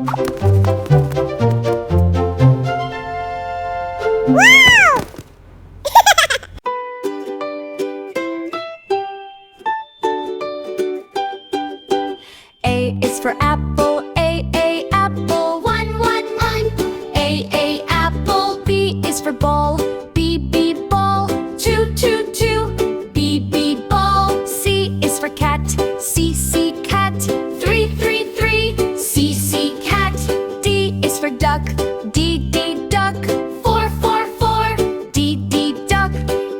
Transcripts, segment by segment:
A is for apple, A, apple. One, one, one. A, apple. B is for ball, B, ball. Two, two, two. B, ball. C is for cat, C, cat. Three, three, three. C, cat. D is for duck, D, duck. Four, four, four. D, duck.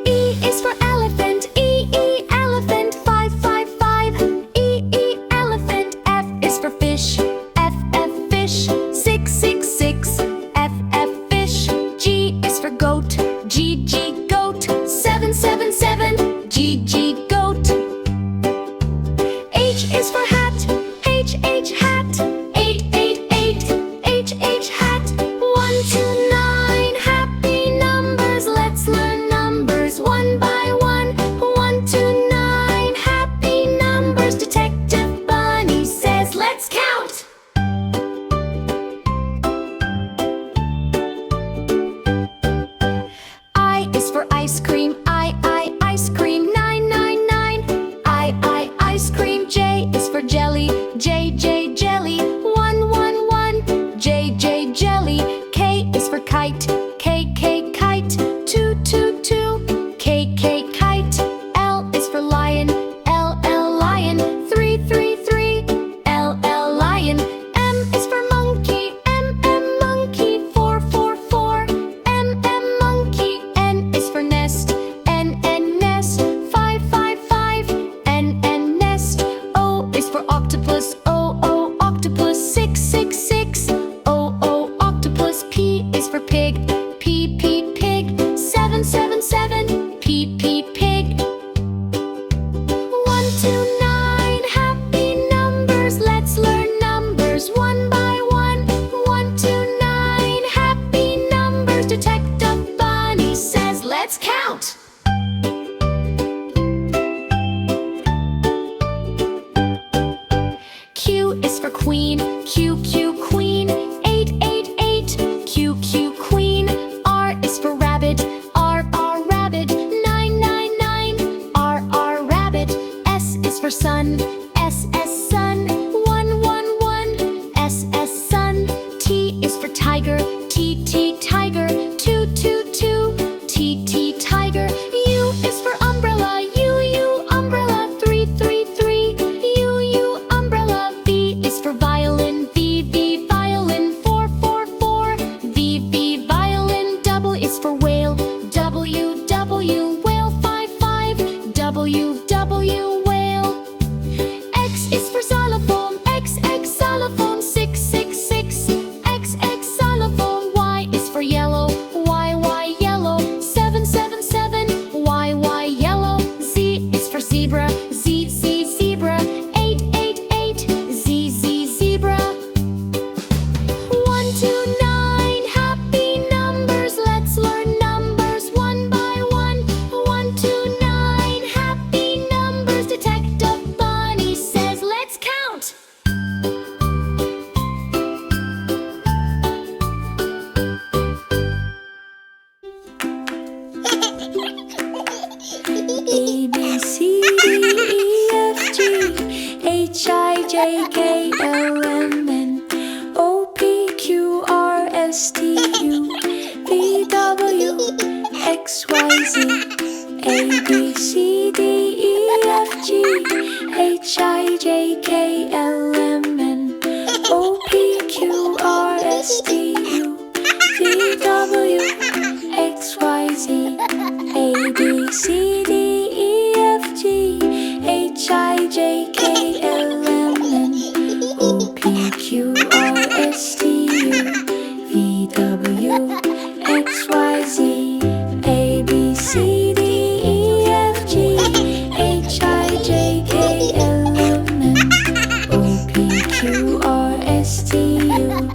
E is for elephant, E, elephant. Five, five, five. E, elephant. F is for fish, F, fish. Six, six, six. F, fish. G is for goat, G, goat. Seven, seven, seven. G, goat. H is for hat, H, hat. Eight, H, hat. 1 to 9, happy numbers. Let's learn numbers one by one. 1 to 9, happy numbers. Detective Bunny says, let's count. I is for ice cream, I, ice cream. 9, 9, 9. I, ice cream. J is for jelly, J, jelly. 1, 1, 1. J, jelly. K is for kite, K, kite. 2, 2, 2. K, kite. L is for lion, L, lion. 3, 3, 3. L, lion. M is for monkey, M, monkey. 4, 4, 4. M, monkey. N is for nest, N, nest. 5, 5, 5. N, nest. O is for octopus, O, octopus. 6, 6, 6. O, octopus. P is for pig, P, pig. 7, 7, 7. P, pig. 1 to 9, happy numbers. Let's learn numbers one by one. 1 to 9, happy numbers. Detective Bunny says, let's count. Q is for queen, Q, queen. 8, 8. Q, queen. R is for rabbit, R, rabbit. 9, 9, 9. R, rabbit. S is for sun, S, sun. 1, 1, 1. S, sun. T is for tiger, T, tiger. 2, 2, 2. T, tiger. U is for umbrella, U, umbrella. 3, 3, 3. U, umbrella. V is for violin, V, violin. 4, 4, 4. V, violin. W is for whale, W, whale. 5, 5. W, whale. X is for xylophone, X, xylophone. 6, 6, 6. X, xylophone. Y is for yellow, Y, yellow. 7, 7, 7. Y, yellow. Z is for zebra, Z, zebra. 8, 8, 8. Z, zebra. 1 to 9, happy numbers. Let's learn numbers one by one. 1 to 9, happy numbers. Detective Bunny says, let's count. A, B, C, D, E, F, G, H, I, J, K, L, M, N, O, P, Q, R, S, T, U, V, W, X, Y, Z. A, B, C, D, E, F, G, H, I, J, K, L, M, N, O, P, Q, R, S, T, U, V, W, X, Y, Z. A, B, C, D, E, F, G, H, I, J, K, L, M, N, O, P, Q, R, S, T, U, V, W, X, Y, Z. A, B, C, D, E, F, G, H, I, J, K, L, M, N, O, P, Q, R, S, T, U,